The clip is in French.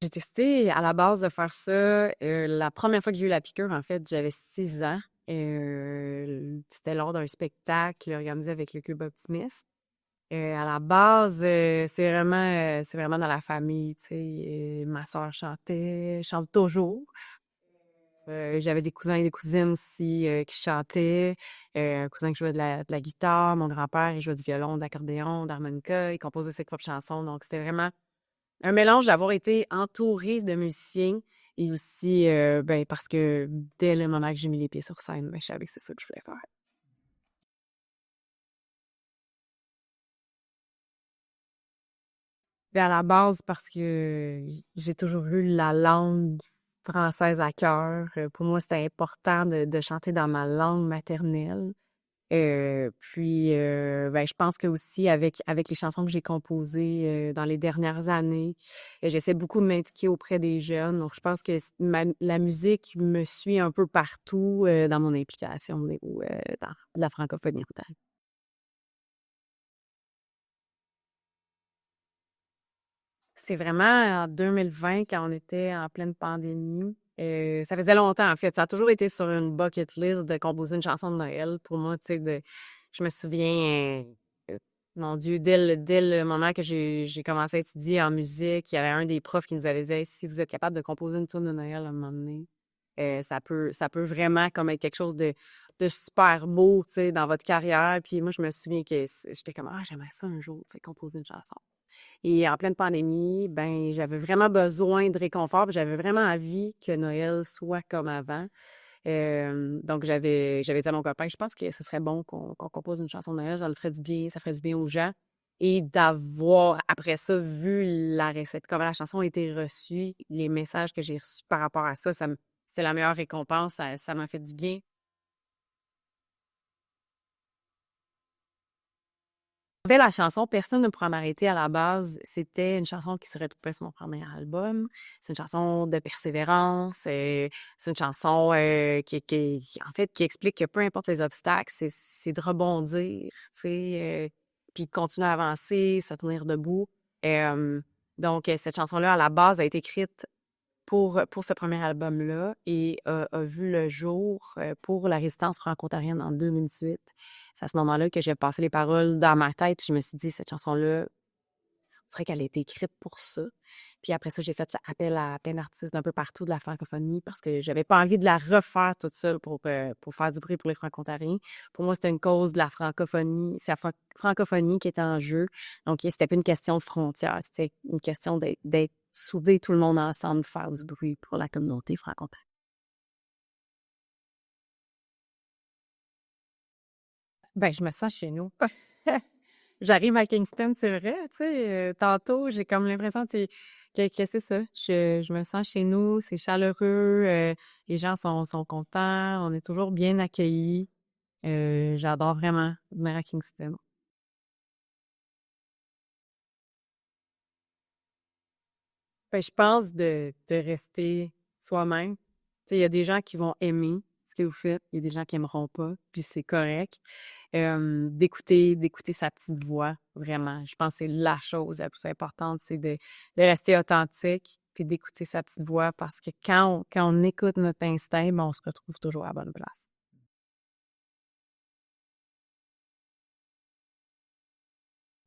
J'ai décidé à la base de faire ça, la première fois que j'ai eu la piqûre, en fait, j'avais 6 ans. C'était lors d'un spectacle organisé avec le Club Optimiste. À la base, c'est vraiment dans la famille, tu sais. Ma sœur chantait, chante toujours. J'avais des cousins et des cousines aussi qui chantaient. Un cousin qui jouait de la guitare. Mon grand-père, il jouait du violon, d'accordéon, d'harmonica. Il composait ses propres chansons. Donc, c'était vraiment un mélange d'avoir été entourée de musiciens et aussi, ben, parce que dès le moment que j'ai mis les pieds sur scène, ben, je savais que c'est ça que je voulais faire. Ben, à la base, parce que j'ai toujours eu la langue française à cœur. Pour moi, c'était important de chanter dans ma langue maternelle. Puis, ben, je pense que aussi avec les chansons que j'ai composées dans les dernières années, j'essaie beaucoup de m'impliquer auprès des jeunes. Donc, je pense que la musique me suit un peu partout dans mon implication au niveau dans la francophonie. C'est vraiment en 2020, quand on était en pleine pandémie. Ça faisait longtemps, en fait. Ça a toujours été sur une bucket list de composer une chanson de Noël. Pour moi, tu sais, je me souviens, mon Dieu, dès le moment que j'ai commencé à étudier en musique, il y avait un des profs qui nous avait dit: Hey, si vous êtes capable de composer une tune de Noël à un moment donné, ça peut vraiment comme être quelque chose de super beau, tu sais, dans votre carrière. Puis moi, je me souviens que j'étais comme, ah, j'aimerais ça un jour, tu sais, composer une chanson. Et en pleine pandémie, ben, j'avais vraiment besoin de réconfort, puis j'avais vraiment envie que Noël soit comme avant. Donc j'avais dit à mon copain: «Je pense que ce serait bon qu'on compose une chanson de Noël, ça le ferait du bien, ça ferait du bien aux gens». Et d'avoir, après ça, vu la recette, comment la chanson a été reçue, les messages que j'ai reçus par rapport à ça, c'est la meilleure récompense, ça m'a fait du bien. En fait, la chanson «Personne ne pourra m'arrêter» à la base, c'était une chanson qui se retrouvait sur mon premier album. C'est une chanson de persévérance, c'est une chanson, en fait, qui explique que peu importe les obstacles, c'est de rebondir, tu sais, puis de continuer à avancer, se tenir debout. Donc cette chanson-là, à la base, a été écrite pour ce premier album-là et a vu le jour, pour la résistance franco-ontarienne en 2018. C'est à ce moment-là que j'ai passé les paroles dans ma tête, puis je me suis dit: «Cette chanson-là, on dirait qu'elle a été écrite pour ça». Puis après ça, j'ai fait appel à plein d'artistes d'un peu partout de la francophonie parce que j'avais pas envie de la refaire toute seule pour faire du bruit pour les franco-ontariens. Pour moi, c'était une cause de la francophonie. C'est la francophonie qui était en jeu. Donc, c'était pas une question de frontières, c'était une question d'être soudés tout le monde ensemble, faire du bruit pour la communauté franco-ontarienne. Ben, je me sens chez nous. J'arrive à Kingston, c'est vrai, tu sais, tantôt, j'ai comme l'impression que c'est ça. Je me sens chez nous, c'est chaleureux, les gens sont contents, on est toujours bien accueillis. J'adore vraiment venir à Kingston. Ben, je pense de rester soi-même. Tu sais, il y a des gens qui vont aimer ce que vous faites, il y a des gens qui aimeront pas, puis c'est correct. D'écouter sa petite voix, vraiment. Je pense que c'est la chose la plus importante, c'est de rester authentique, puis d'écouter sa petite voix, parce que quand on écoute notre instinct, ben, on se retrouve toujours à la bonne place.